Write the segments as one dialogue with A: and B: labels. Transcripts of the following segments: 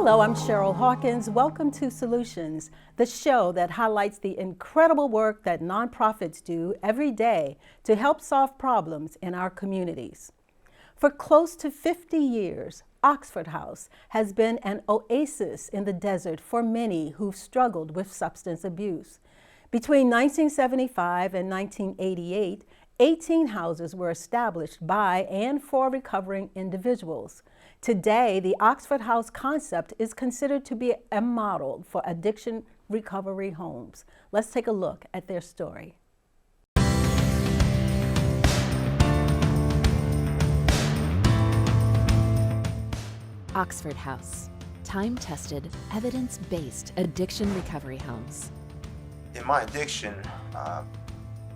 A: Hello, I'm Cheryl Hawkins. Welcome to Solutions, the show that highlights the incredible work that nonprofits do every day to help solve problems in our communities. For close to 50 years, Oxford House has been an oasis in the desert for many who've struggled with substance abuse. Between 1975 and 1988, 18 houses were established by and for recovering individuals. Today, the Oxford House concept is considered to be a model for addiction recovery homes. Let's take a look at their story.
B: Oxford House, time-tested, evidence-based addiction recovery homes.
C: In my addiction, I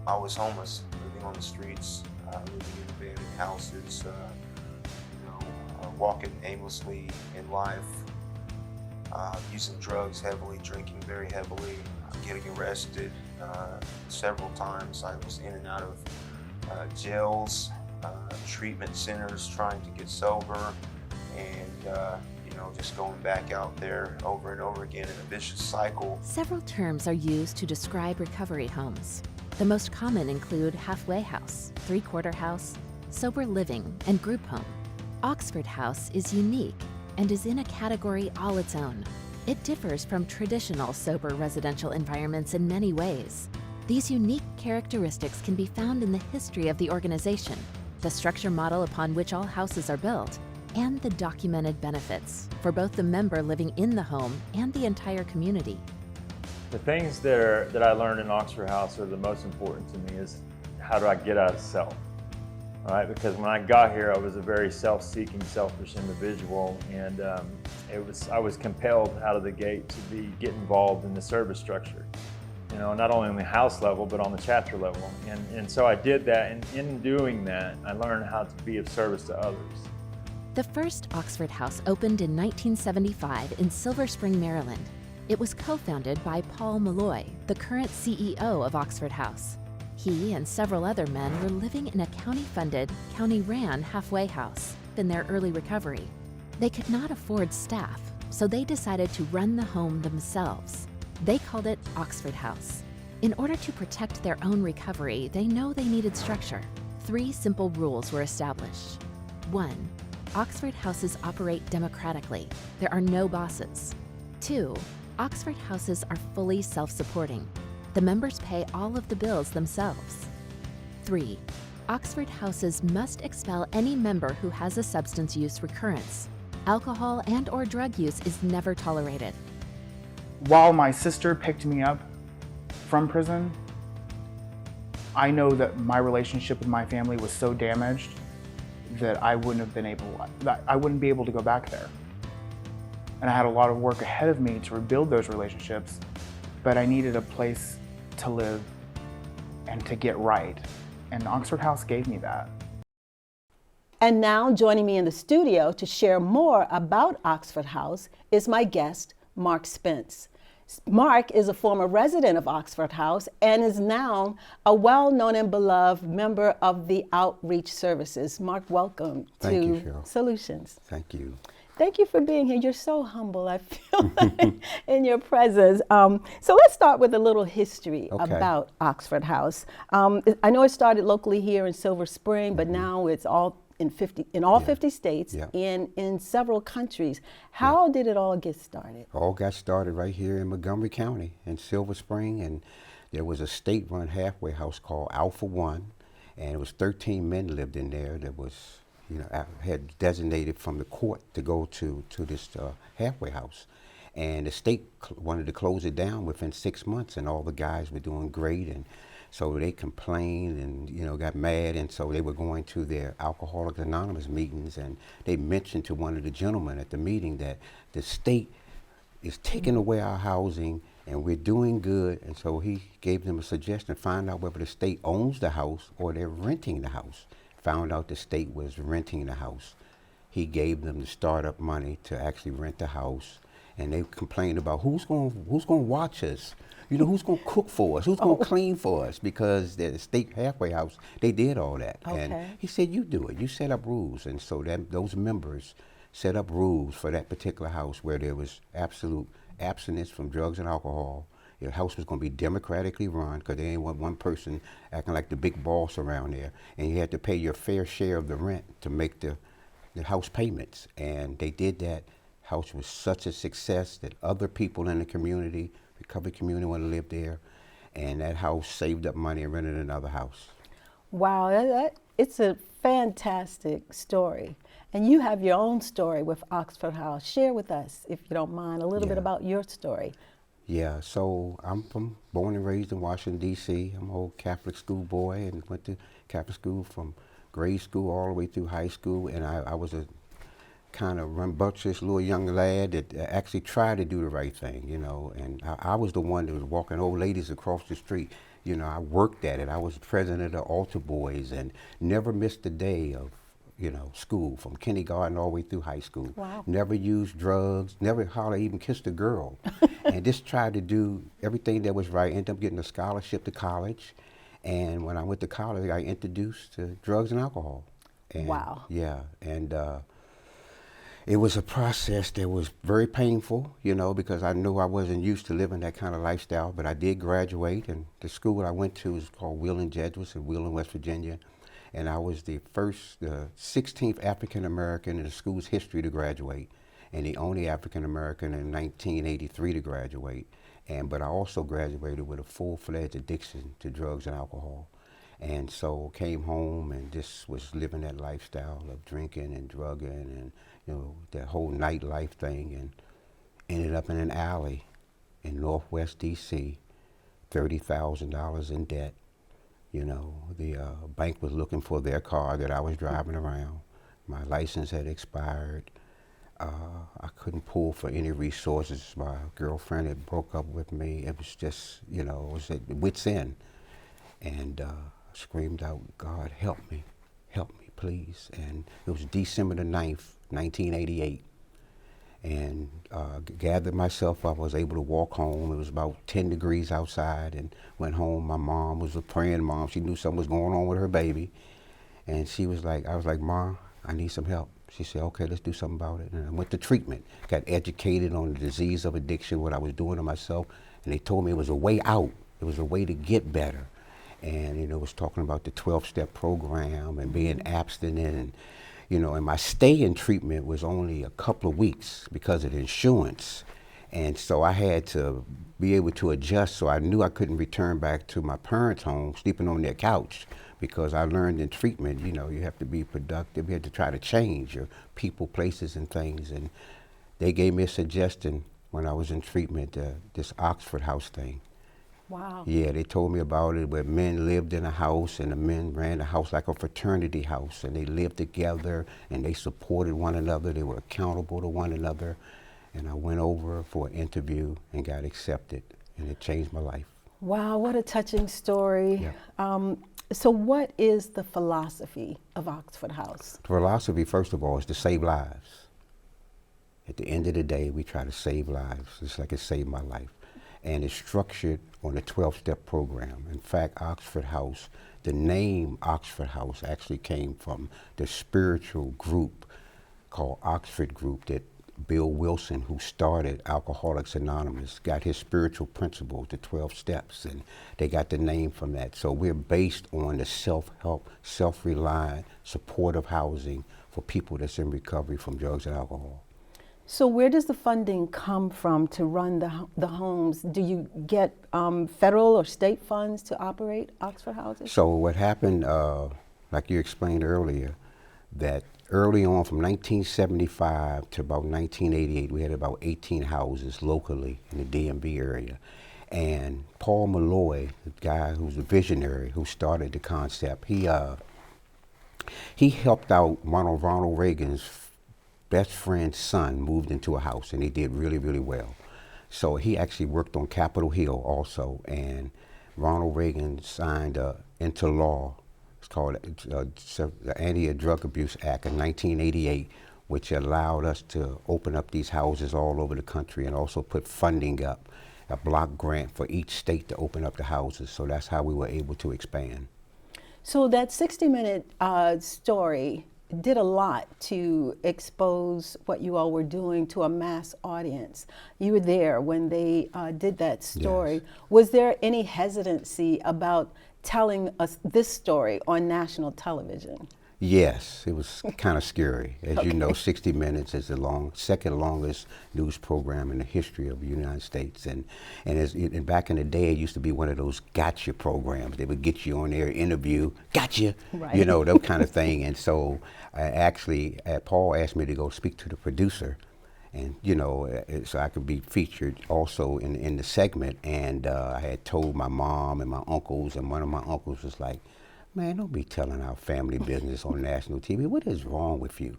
C: was homeless, living on the streets, living in abandoned houses, walking aimlessly in life, using drugs heavily, drinking very heavily, getting arrested several times. I was in and out of jails, treatment centers, trying to get sober, and just going back out there over and over again in a vicious cycle.
B: Several terms are used to describe recovery homes. The most common include halfway house, three-quarter house, sober living, and group home. Oxford House is unique and is in a category all its own. It differs from traditional sober residential environments in many ways. These unique characteristics can be found in the history of the organization, the structure model upon which all houses are built, and the documented benefits for both the member living in the home and the entire community.
D: The things that I learned in Oxford House are the most important to me is how do I get out of self, all right? Because when I got here, I was a very self-seeking, selfish individual, and I was compelled out of the gate to get involved in the service structure, not only on the house level, but on the chapter level. And so I did that, and in doing that, I learned how to be of service to others.
B: The first Oxford House opened in 1975 in Silver Spring, Maryland. It was co-founded by Paul Malloy, the current CEO of Oxford House. He and several other men were living in a county-funded, county-ran halfway house in their early recovery. They could not afford staff, so they decided to run the home themselves. They called it Oxford House. In order to protect their own recovery, they know they needed structure. 3 simple rules were established. 1. Oxford houses operate democratically. There are no bosses. 2. Oxford houses are fully self-supporting. The members pay all of the bills themselves. 3. Oxford houses must expel any member who has a substance use recurrence. Alcohol and/or drug use is never tolerated.
E: While my sister picked me up from prison, I know that my relationship with my family was so damaged that I wouldn't be able to go back there. And I had a lot of work ahead of me to rebuild those relationships, but I needed a place to live and to get right. And Oxford House gave me that.
A: And now joining me in the studio to share more about Oxford House is my guest, Mark Spence. Mark is a former resident of Oxford House and is now a well-known and beloved member of the outreach services. Mark, welcome to Solutions.
F: Thank you.
A: Thank you for being here. You're so humble, I feel like, in your presence. So let's start with a little history about Oxford House. I know it started locally here in Silver Spring, but now it's all in all 50 states and in several countries. How did it all get started?
F: All got started right here in Montgomery County in Silver Spring, and there was a state-run halfway house called Alpha One, and it was 13 men lived in there that was, had designated from the court to go to this halfway house. And the state wanted to close it down within 6 months, and all the guys were doing great, and so they complained and got mad, and so they were going to their Alcoholics Anonymous meetings, and they mentioned to one of the gentlemen at the meeting that the state is taking away our housing and we're doing good, and so he gave them a suggestion, find out whether the state owns the house or they're renting the house. Found out the state was renting the house. He gave them the startup money to actually rent the house, and they complained about who's going to watch us. Who's going to cook for us? Who's going to clean for us? Because the state halfway house, they did all that.
A: Okay.
F: And he said, you do it. You set up rules. And so those members set up rules for that particular house where there was absolute abstinence from drugs and alcohol. Your house was going to be democratically run because they didn't want one person acting like the big boss around there. And you had to pay your fair share of the rent to make the house payments. And they did that. House was such a success that other people in the community, recovery community, want to live there. And that house saved up money and rented another house.
A: Wow, it's a fantastic story. And you have your own story with Oxford House. Share with us, if you don't mind, a little bit about your story.
F: Yeah, so I'm born and raised in Washington, D.C. I'm an old Catholic school boy and went to Catholic school from grade school all the way through high school. And I was a kind of rambunctious little young lad that actually tried to do the right thing, you know. And I was the one that was walking old ladies across the street. You know, I worked at it. I was president of the altar boys and never missed a day of, you know, school from kindergarten all the way through high school.
A: Wow.
F: Never used drugs, never hardly even kissed a girl. And just tried to do everything that was right. Ended up getting a scholarship to college. And when I went to college, I got introduced to drugs and alcohol. And
A: wow.
F: Yeah, and it was a process that was very painful, you know, because I knew I wasn't used to living that kind of lifestyle, but I did graduate, and the school I went to was called Wheeling Jesuits in Wheeling, West Virginia, and I was the 16th African American in the school's history to graduate, and the only African American in 1983 to graduate, but I also graduated with a full-fledged addiction to drugs and alcohol. And so came home and just was living that lifestyle of drinking and drugging and, you know, that whole nightlife thing, and ended up in an alley in Northwest DC, $30,000 in debt. You know, the bank was looking for their car that I was driving around. My license had expired. I couldn't pull for any resources. My girlfriend had broke up with me. It was just, you know, it was at wit's end. And screamed out, God, help me, please. And it was December the 9th, 1988. And gathered myself up, I was able to walk home. It was about 10 degrees outside, and went home. My mom was a praying mom. She knew something was going on with her baby. And she was like, I was like, Mom, I need some help. She said, okay, let's do something about it. And I went to treatment, got educated on the disease of addiction, what I was doing to myself. And they told me it was a way out. It was a way to get better. And, you know, it was talking about the 12-step program and being abstinent. And, you know, and my stay in treatment was only a couple of weeks because of the insurance. And so I had to be able to adjust, so I knew I couldn't return back to my parents' home, sleeping on their couch, because I learned in treatment, you know, you have to be productive. You had to try to change your people, places, and things. And they gave me a suggestion when I was in treatment, this Oxford House thing.
A: Wow.
F: Yeah, they told me about it, where men lived in a house, and the men ran the house like a fraternity house, and they lived together, and they supported one another. They were accountable to one another. And I went over for an interview and got accepted, and it changed my life.
A: Wow, what a touching story.
F: Yeah.
A: So what is the philosophy of Oxford House?
F: The philosophy, first of all, is to save lives. At the end of the day, we try to save lives, just like it saved my life. And it's structured on a 12-step program. In fact, Oxford House, the name Oxford House actually came from the spiritual group called Oxford Group that Bill Wilson, who started Alcoholics Anonymous, got his spiritual principles, the 12 steps, and they got the name from that. So we're based on the self-help, self-reliant, supportive housing for people that's in recovery from drugs and alcohol.
A: So where does the funding come from to run the homes? Do you get federal or state funds to operate Oxford Houses?
F: So what happened, like you explained earlier, that early on from 1975 to about 1988, we had about 18 houses locally in the DMV area. And Paul Malloy, the guy who's a visionary who started the concept, he helped out Ronald Reagan's best friend's son moved into a house, and he did really, really well. So he actually worked on Capitol Hill also, and Ronald Reagan signed into law. It's called the Anti-Drug Abuse Act of 1988, which allowed us to open up these houses all over the country and also put funding up, a block grant for each state to open up the houses. So that's how we were able to expand.
A: So that 60-minute story did a lot to expose what you all were doing to a mass audience. You were there when they did that story.
F: Yes.
A: Was there any hesitancy about telling us this story on national television?
F: Yes, it was kind of scary. As you know, 60 Minutes is the second longest news program in the history of the United States. And back in the day, it used to be one of those gotcha programs. They would get you on there, interview, gotcha,
A: Right.
F: you know, that kind of thing. And so Paul asked me to go speak to the producer, and you know, so I could be featured also in the segment. And I had told my mom and my uncles, and one of my uncles was like, "Man, don't be telling our family business on national TV. What is wrong with you?"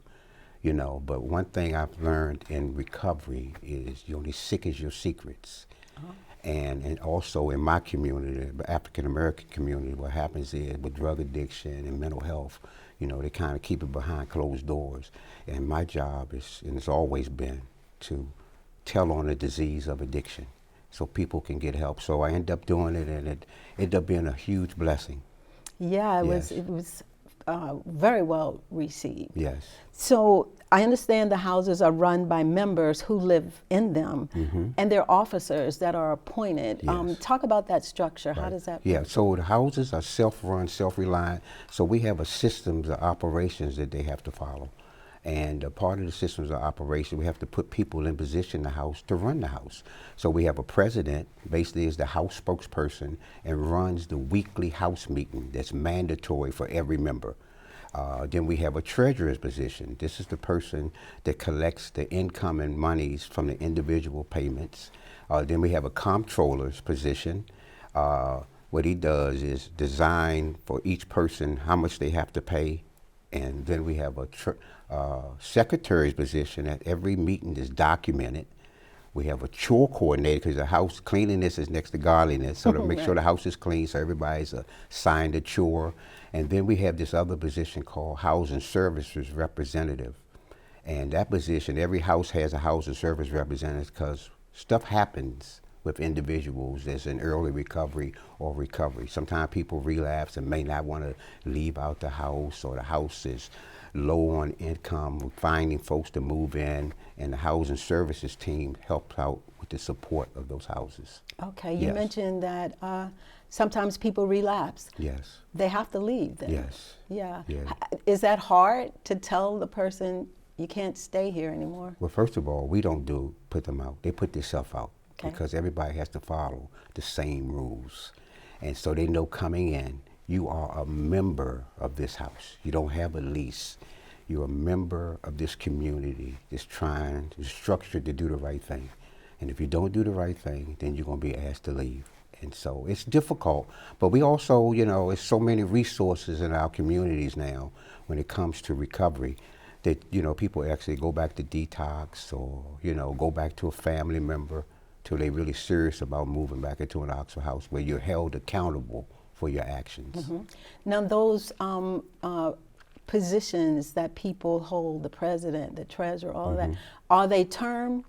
F: You know, but one thing I've learned in recovery is you're only sick as your secrets. And also in my community, the African American community, what happens is with drug addiction and mental health, you know, they kind of keep it behind closed doors. And my job is, and it's always been, to tell on the disease of addiction so people can get help. So I end up doing it, and it ended up being a huge blessing.
A: Yeah,
F: Yes.
A: it was very well received.
F: Yes.
A: So I understand the houses are run by members who live in them, and they're officers that are appointed.
F: Yes.
A: Talk about that structure. How does that
F: Yeah,
A: work?
F: so the houses are self-run, self-reliant. So we have a systems of operations that they have to follow. And part of the systems of operation, we have to put people in position in the house to run the house. So we have a president, basically is the house spokesperson, and runs the weekly house meeting that's mandatory for every member. Then we have a treasurer's position. This is the person that collects the income and monies from the individual payments. Then we have a comptroller's position. What he does is design for each person how much they have to pay. And then we have a secretary's position. At every meeting is documented. We have a chore coordinator, because the house cleanliness is next to godliness, so to make sure the house is clean, so everybody's assigned a chore. And then we have this other position called housing services representative. And that position, every house has a housing service representative, because stuff happens with individuals that's in early recovery or recovery. Sometimes people relapse and may not want to leave out the house, or the house is low on income. We're finding folks to move in, and the housing services team helps out with the support of those houses.
A: Okay, you
F: Yes.
A: mentioned that sometimes people relapse.
F: Yes.
A: They have to leave then.
F: Yes.
A: Yeah.
F: Yeah.
A: Is that hard to tell the person you can't stay here anymore?
F: Well, first of all, we don't put them out. They put themselves out,
A: Okay.
F: because everybody has to follow the same rules. And so they know coming in, you are a member of this house. You don't have a lease. You're a member of this community that's trying to structure to do the right thing. And if you don't do the right thing, then you're going to be asked to leave. And so it's difficult, but we also, you know, there's so many resources in our communities now when it comes to recovery that, you know, people actually go back to detox, or, you know, go back to a family member till they're really serious about moving back into an Oxford house where you're held accountable for your actions.
A: Now, those positions that people hold, the president, the treasurer, all of that, are they term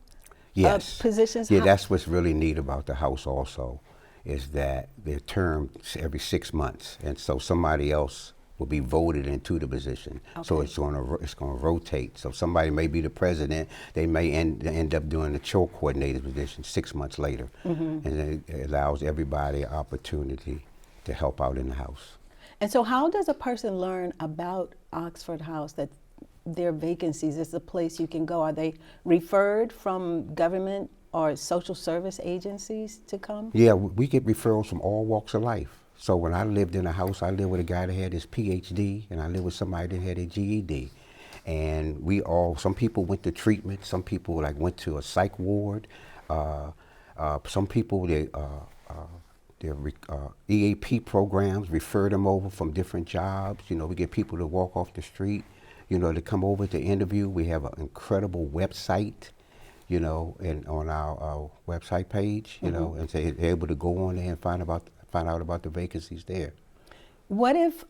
F: Yes.
A: positions?
F: Yeah,
A: How-
F: that's what's really neat about the house also, is that they're termed every 6 months. And so somebody else will be voted into the position. So
A: Okay.
F: it's going to rotate. So somebody may be the president, they may end up doing the chore coordinator position 6 months later. And then it allows everybody an opportunity to help out in the house.
A: And so how does a person learn about Oxford House, that there are vacancies? It's a place you can go. Are they referred from government or social service agencies to come?
F: Yeah, we get referrals from all walks of life. So when I lived in a house, I lived with a guy that had his PhD, and I lived with somebody that had a GED. And some people went to treatment, some people went to a psych ward, some people, their EAP programs refer them over from different jobs. You know, we get people to walk off the street, you know, to come over to interview. We have an incredible website, you know, and on our website page, you know, and so they're able to go on there and find out about the vacancies there.
A: What if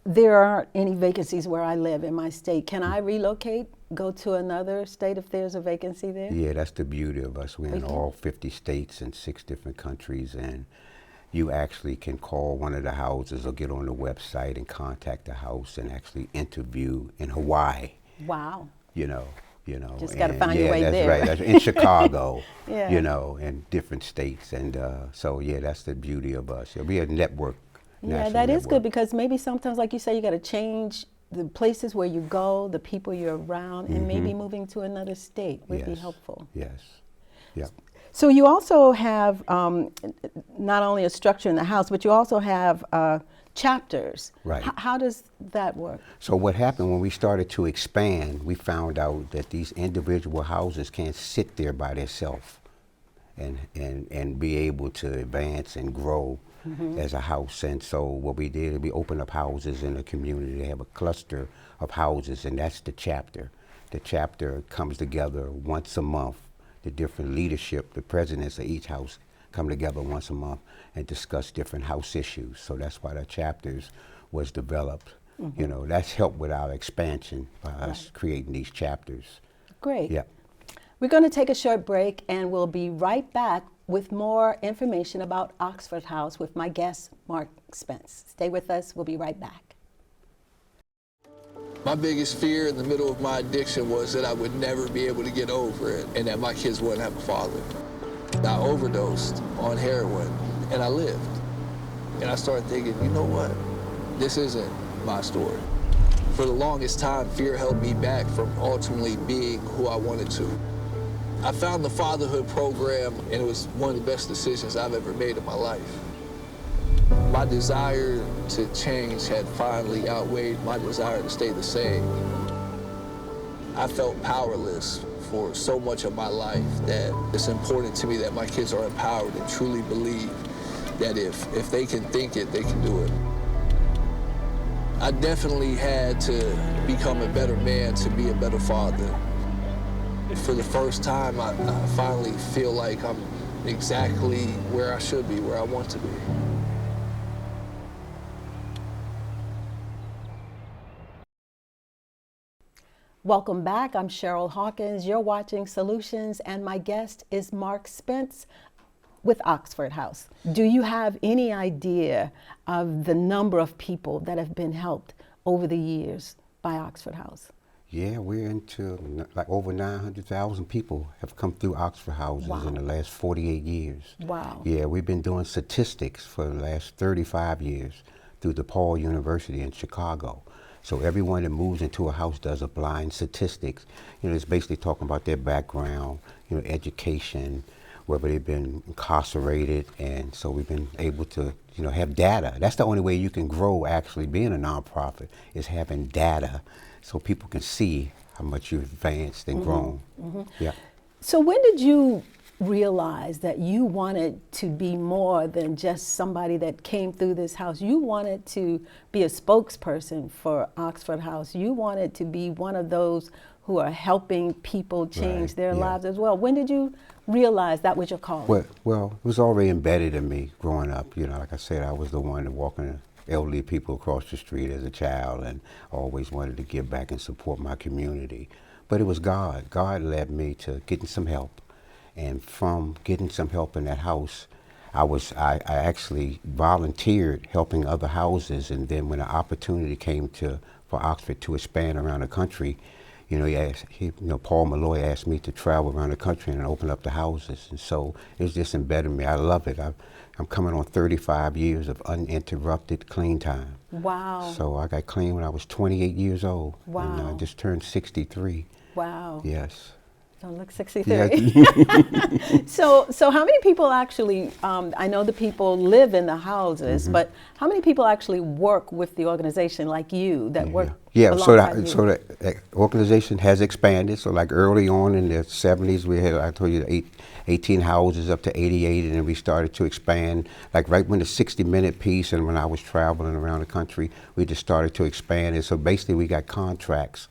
A: there aren't any vacancies where I live in my state? Can I relocate, go to another state if there's a vacancy there?
F: Yeah, that's the beauty of us. We're in
A: Okay.
F: all 50 states and 6 different countries, and you actually can call one of the houses or get on the website and contact the house and actually interview in Hawaii.
A: Wow.
F: You know.
A: Just got to
F: and
A: find your way
F: that's
A: there.
F: right. That's in Chicago.
A: Yeah.
F: You know, and different states, and so yeah, that's the beauty of us. We a network.
A: Yeah,
F: national
A: that is
F: network.
A: good, because maybe sometimes, like you say, you got to change the places where you go, the people you're around, and maybe moving to another state would be
F: Yes.
A: helpful.
F: Yes. Yeah.
A: So you also have not only a structure in the house, but you also have chapters.
F: Right.
A: How does that work?
F: So what happened when we started to expand, we found out that these individual houses can't sit there by themselves and be able to advance and grow as a house. And so what we did is we opened up houses in the community. They have a cluster of houses, and that's the chapter. The chapter comes together once a month. The different leadership, the presidents of each house come together once a month and discuss different house issues. So that's why the chapters was developed. You know, that's helped with our expansion by us creating these chapters.
A: Great.
F: Yeah.
A: We're going to take a short break, and we'll be right back with more information about Oxford House with my guest, Mark Spence. Stay with us. We'll be right back.
G: My biggest fear in the middle of my addiction was that I would never be able to get over it and that my kids wouldn't have a father. I overdosed on heroin and I lived. And I started thinking, you know what? This isn't my story. For the longest time, fear held me back from ultimately being who I wanted to. I found the fatherhood program, and it was one of the best decisions I've ever made in my life. My desire to change had finally outweighed my desire to stay the same. I felt powerless for so much of my life that it's important to me that my kids are empowered and truly believe that if they can think it, they can do it. I definitely had to become a better man to be a better father. For the first time, I finally feel like I'm exactly where I should be, where I want to be.
A: Welcome back. I'm Cheryl Hawkins. You're watching Solutions, and my guest is Mark Spence with Oxford House. Do you have any idea of the number of people that have been helped over the years by Oxford House?
F: Yeah, we're into like over 900,000 people have come through Oxford houses in the last 48 years.
A: Wow.
F: Yeah, we've been doing statistics for the last 35 years through DePaul University in Chicago. So everyone that moves into a house does a blind statistics. You know, it's basically talking about their background, you know, education, whether they've been incarcerated, and so we've been able to, you know, have data. That's the only way you can grow actually being a nonprofit, is having data so people can see how much you've advanced and grown. Yeah.
A: So when did you realize that you wanted to be more than just somebody that came through this house? You wanted to be a spokesperson for Oxford House. You wanted to be one of those who are helping people change their lives as well. When did you realize that was your calling?
F: Well, it was already embedded in me growing up. You know, like I said, I was the one walking elderly people across the street as a child, and always wanted to give back and support my community. But it was God. God led me to getting some help. And from getting some help in that house, I actually volunteered helping other houses. And then when the opportunity came for Oxford to expand around the country, you know, Paul Malloy asked me to travel around the country and open up the houses. And so it's just embedded in me. I love it. I'm coming on 35 years of uninterrupted clean time.
A: Wow.
F: So I got clean when I was 28 years old.
A: Wow.
F: And I just turned 63.
A: Wow.
F: Yes.
A: Don't look 63.
F: Yeah.
A: So how many people actually, I know the people live in the houses, but how many people actually work with the organization like you that work alongside you?
F: So the organization has expanded. So like early on in the 70s, we had, I told you, 18 houses up to 88, and then we started to expand. Like right when the 60-minute piece and when I was traveling around the country, we just started to expand. And so basically we got contracts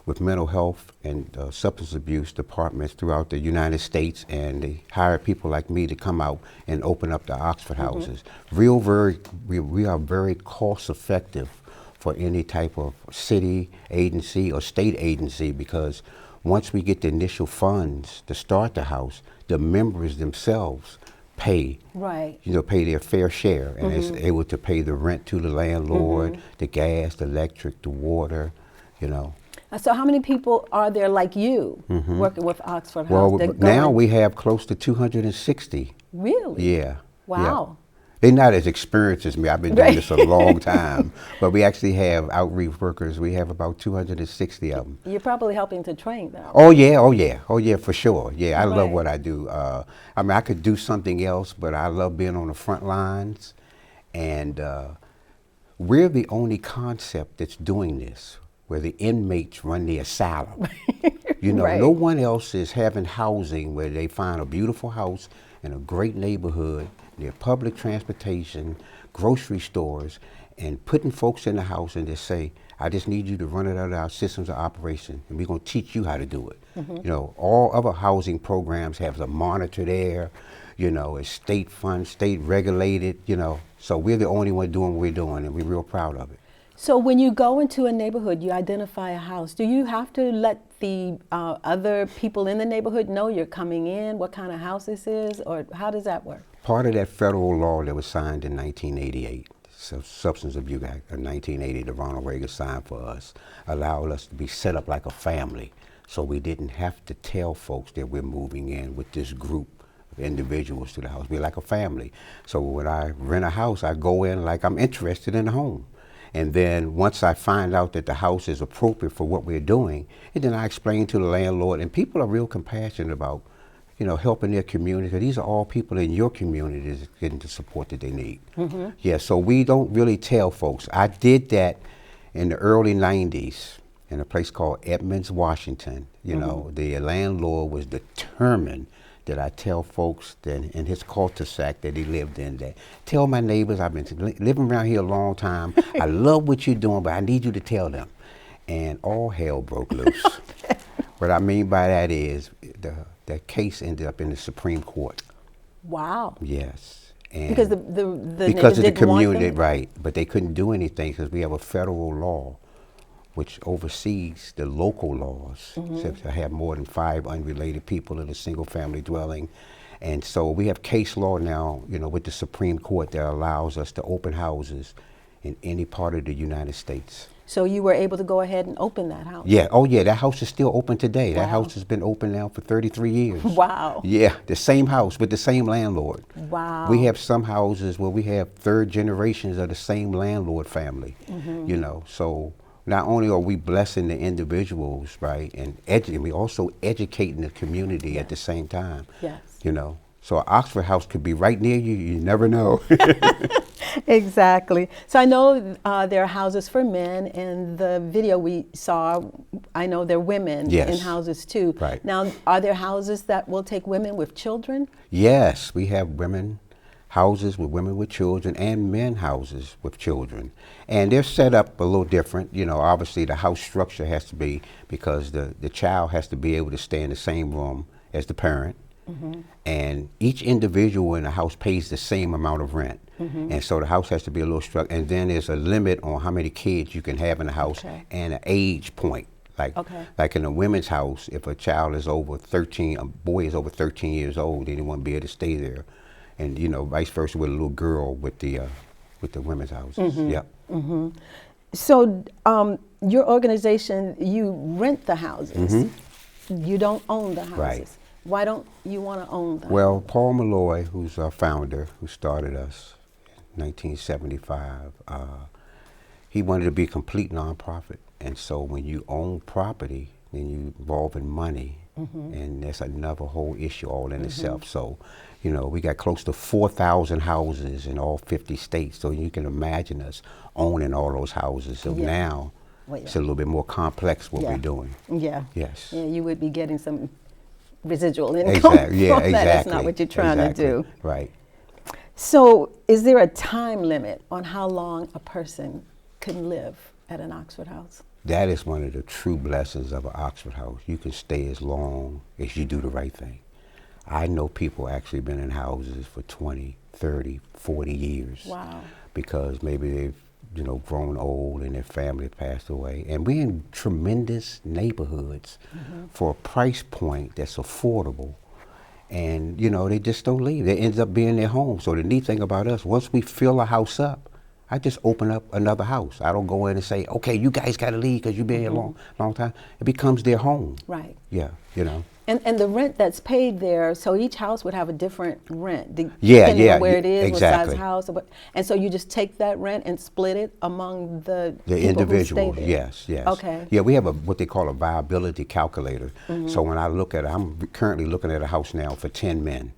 F: with mental health and substance abuse departments throughout the United States, and they hired people like me to come out and open up the Oxford houses. We are very cost effective for any type of city agency or state agency, because once we get the initial funds to start the house, the members themselves pay,
A: Right.
F: pay their fair share, and is able to pay the rent to the landlord, the gas, the electric, the water,
A: So how many people are there like you working with Oxford House?
F: Well,
A: that
F: now
A: go
F: we have close to 260.
A: Really?
F: Yeah.
A: Wow.
F: Yeah. They're not as experienced as me. I've been doing this a long time. But we actually have outreach workers. We have about 260 of them.
A: You're probably helping to train them.
F: Oh, yeah. Oh, yeah. Oh, yeah, for sure. Yeah, I love
A: Right.
F: what I do. I mean, I could do something else, but I love being on the front lines. And we're the only concept that's doing this, where the inmates run the asylum.
A: Right.
F: No one else is having housing where they find a beautiful house in a great neighborhood, near public transportation, grocery stores, and putting folks in the house and just say, I just need you to run it out of our systems of operation, and we're going to teach you how to do it. All other housing programs have the monitor there, it's state funded, state regulated, so we're the only one doing what we're doing, and we're real proud of it.
A: So when you go into a neighborhood, you identify a house. Do you have to let the other people in the neighborhood know you're coming in, what kind of house this is, or how does that work?
F: Part of that federal law that was signed in 1988, so Substance Abuse Act of 1980 that Ronald Reagan signed for us, allowed us to be set up like a family. So we didn't have to tell folks that we're moving in with this group of individuals to the house. We're like a family. So when I rent a house, I go in like I'm interested in the home. And then once I find out that the house is appropriate for what we're doing, and then I explain to the landlord, and people are real compassionate about, helping their community. These are all people in your community that's getting the support that they need. Yeah, so we don't really tell folks. I did that in the early 90s in a place called Edmonds, Washington. The landlord was determined that I tell folks that in his cul-de-sac that he lived in, that tell my neighbors, I've been living around here a long time, I love what you're doing, but I need you to tell them. And all hell broke loose. What I mean by that is the case ended up in the Supreme Court.
A: Wow.
F: Yes. And
A: Because the
F: because of the
A: didn't want
F: community,
A: them?
F: right. But they couldn't do anything because we have a federal law which oversees the local laws, so to have more than 5 unrelated people in a single family dwelling. And so we have case law now, with the Supreme Court that allows us to open houses in any part of the United States.
A: So you were able to go ahead and open that house?
F: Yeah, oh yeah, that house is still open today.
A: Wow.
F: That house has been open now for 33 years.
A: Wow.
F: Yeah, the same house with the same landlord.
A: Wow.
F: We have some houses where we have 3rd generations of the same landlord family, so not only are we blessing the individuals, right, and we also educating the community at the same time.
A: Yes.
F: So Oxford House could be right near you. You never know.
A: Exactly. So I know there are houses for men. In the video we saw, I know there are women
F: Yes.
A: in houses too.
F: Right.
A: Now, are there houses that will take women with children?
F: Yes, we have houses with women with children and men houses with children. And they're set up a little different. Obviously the house structure has to be, because the child has to be able to stay in the same room as the parent. And each individual in the house pays the same amount of rent. And so the house has to be a little structured. And then there's a limit on how many kids you can have in the house and an age point. Like in a women's house, if a child is over 13, a boy is over 13 years old, then they won't be able to stay there. And vice versa with a little girl with the women's houses. Yep.
A: So your organization, you rent the houses. You don't own the houses.
F: Right.
A: Why don't you want to own them?
F: Well, Paul Malloy, who's our founder, who started us in 1975, he wanted to be a complete nonprofit. And so when you own property, then you involve in money, and that's another whole issue all in itself. So, we got close to 4,000 houses in all 50 states, so you can imagine us owning all those houses. So now it's a little bit more complex what we're doing.
A: Yeah.
F: Yes.
A: Yeah, you would be getting some residual income
F: Exactly. Yeah,
A: from that.
F: exactly.
A: That's not what you're trying to do.
F: Right.
A: So is there a time limit on how long a person can live at an Oxford House?
F: That is one of the true blessings of an Oxford House. You can stay as long as you do the right thing. I know people actually been in houses for 20, 30, 40 years.
A: Wow.
F: Because maybe they've, grown old and their family passed away. And we're in tremendous neighborhoods for a price point that's affordable. And, you know, they just don't leave. They end up being their home. So the neat thing about us, once we fill a house up, I just open up another house. I don't go in and say, okay, you guys got to leave because you've been here a long time. It becomes their home.
A: Right.
F: Yeah, you know.
A: And the rent that's paid there, so each house would have a different rent,
F: Yeah,
A: depending
F: yeah,
A: on where it is,
F: exactly.
A: what size house, and so you just take that rent and split it among the people
F: individuals.
A: who stay there.
F: Yes, yes.
A: Okay.
F: Yeah, we have what they call a viability calculator. So when I look at it, I'm currently looking at a house now for 10 men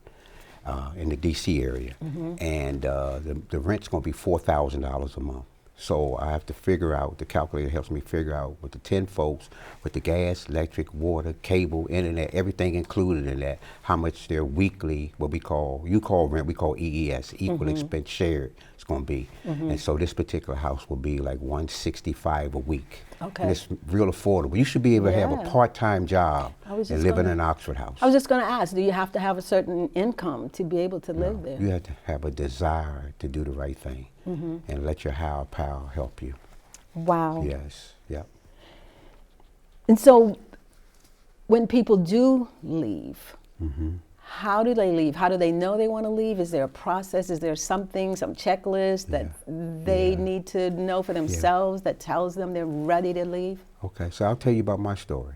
F: in the DC area, and the rent's going to be $4,000 a month. So I have to figure out, the calculator helps me figure out with the 10 folks, with the gas, electric, water, cable, internet, everything included in that, how much their weekly, what we call, you call rent, we call EES, equal expense shared, it's going to be. And so this particular house will be like $165 a week.
A: Okay.
F: And it's real affordable. You should be able to have a
A: Yeah.
F: part-time job and live in an Oxford house.
A: I was just going to ask, do you have to have a certain income to be able to live there?
F: You have to have a desire to do the right thing and let your higher power help you.
A: Wow.
F: Yes, yep.
A: And so when people do leave, how do they leave? How do they know they want to leave? Is there a process? Is there something, some checklist that they need to know for themselves that tells them they're ready to leave?
F: Okay, so I'll tell you about my story.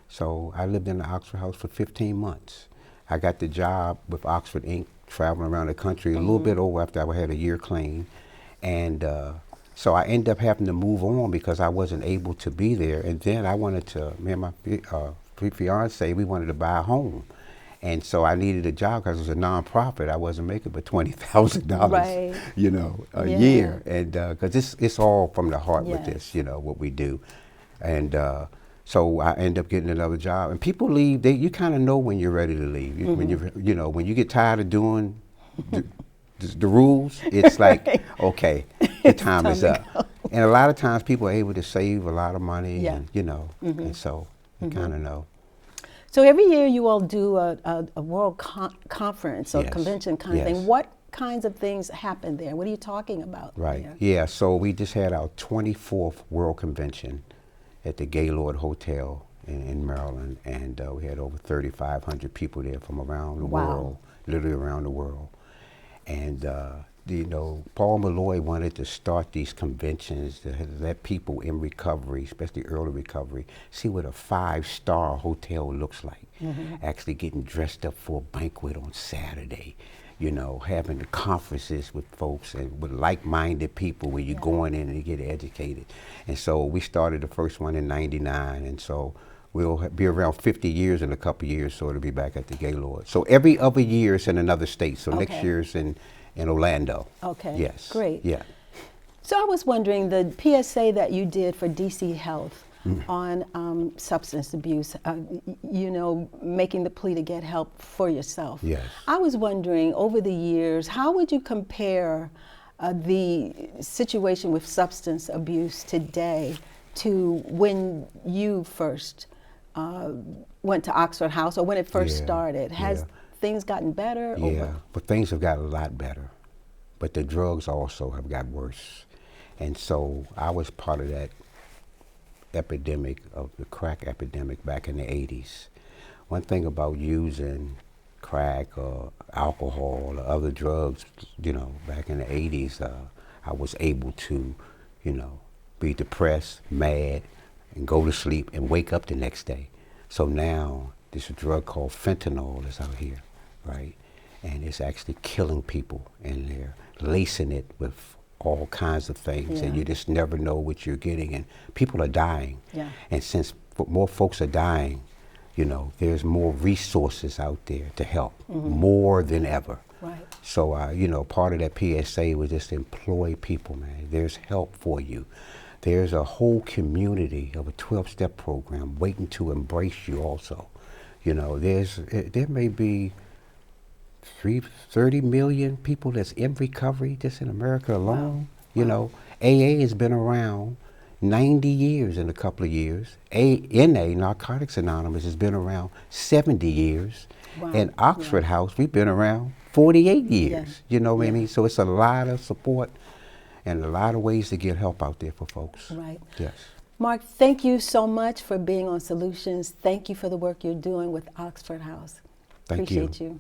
F: So I lived in the Oxford house for 15 months. I got the job with Oxford Inc., traveling around the country a little bit over after I had a year clean. And so I ended up having to move on because I wasn't able to be there. And then I wanted to, me and my fiance, we wanted to buy a home. And so I needed a job because it was a nonprofit. I wasn't making but $20,000, you know, a year. And because it's all from the heart with this, you know, what we do. And so I end up getting another job. And people leave, you kind of know when you're ready to leave. When you get tired of doing the rules, it's like, okay, the time is up. And a lot of times people are able to save a lot of money, and, you know, and so you kind of know.
A: So every year you all do a world conference or convention kind of thing. What kinds of things happen there? What are you talking about?
F: Right,
A: there?
F: yeah, so we just had our 24th World Convention at the Gaylord Hotel in Maryland, and we had over 3,500 people there from around the world, literally around the world. And you know, Paul Malloy wanted to start these conventions to let people in recovery, especially early recovery, see what a 5-star hotel looks like. Actually getting dressed up for a banquet on Saturday, you know, having the conferences with folks and with like-minded people where you're going in and you get educated. And so we started the first one in '99, and so we'll be around 50 years in a couple of years, so it'll be back at the Gaylord. So every other year it's in another state. So next year's in Orlando.
A: Okay.
F: Yes.
A: Great.
F: Yeah.
A: So I was wondering, the PSA that you did for DC Health on substance abuse, you know, making the plea to get help for yourself.
F: Yes.
A: I was wondering, over the years, how would you compare the situation with substance abuse today to when you first went to Oxford House, or when it first started? Has things gotten better?
F: Yeah, but things have gotten a lot better. But the drugs also have got worse. And so I was part of that epidemic, of the crack epidemic back in the 80s. One thing about using crack or alcohol or other drugs, you know, back in the 80s, I was able to, you know, be depressed, mad, and go to sleep and wake up the next day. So now this drug called fentanyl is out here, right? And it's actually killing people, and they're lacing it with all kinds of things, and you just never know what you're getting, and people are dying. And since more folks are dying, you know, there's more resources out there to help, more than ever.
A: Right.
F: So, you know, part of that PSA was just employ people, man. There's help for you. There's a whole community of a 12-step program waiting to embrace you also. You know, there may be 30 million people that's in recovery just in America alone. You know, AA has been around 90 years in a couple of years. NA, Narcotics Anonymous, has been around 70 years. And Oxford House, we've been around 48 years. You know what I mean? So it's a lot of support and a lot of ways to get help out there for folks.
A: Right.
F: Yes.
A: Mark, thank you so much for being on Solutions. Thank you for the work you're doing with Oxford House.
F: Thank you.
A: Appreciate you.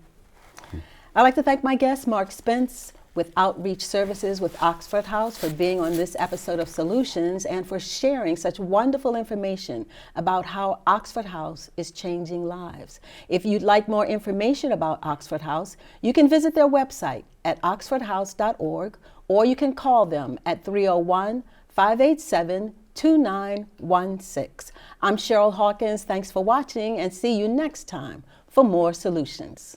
A: I'd like to thank my guest, Mark Spence, with Outreach Services with Oxford House, for being on this episode of Solutions and for sharing such wonderful information about how Oxford House is changing lives. If you'd like more information about Oxford House, you can visit their website at oxfordhouse.org, or you can call them at 301-587-2916. I'm Cheryl Hawkins. Thanks for watching, and see you next time for more Solutions.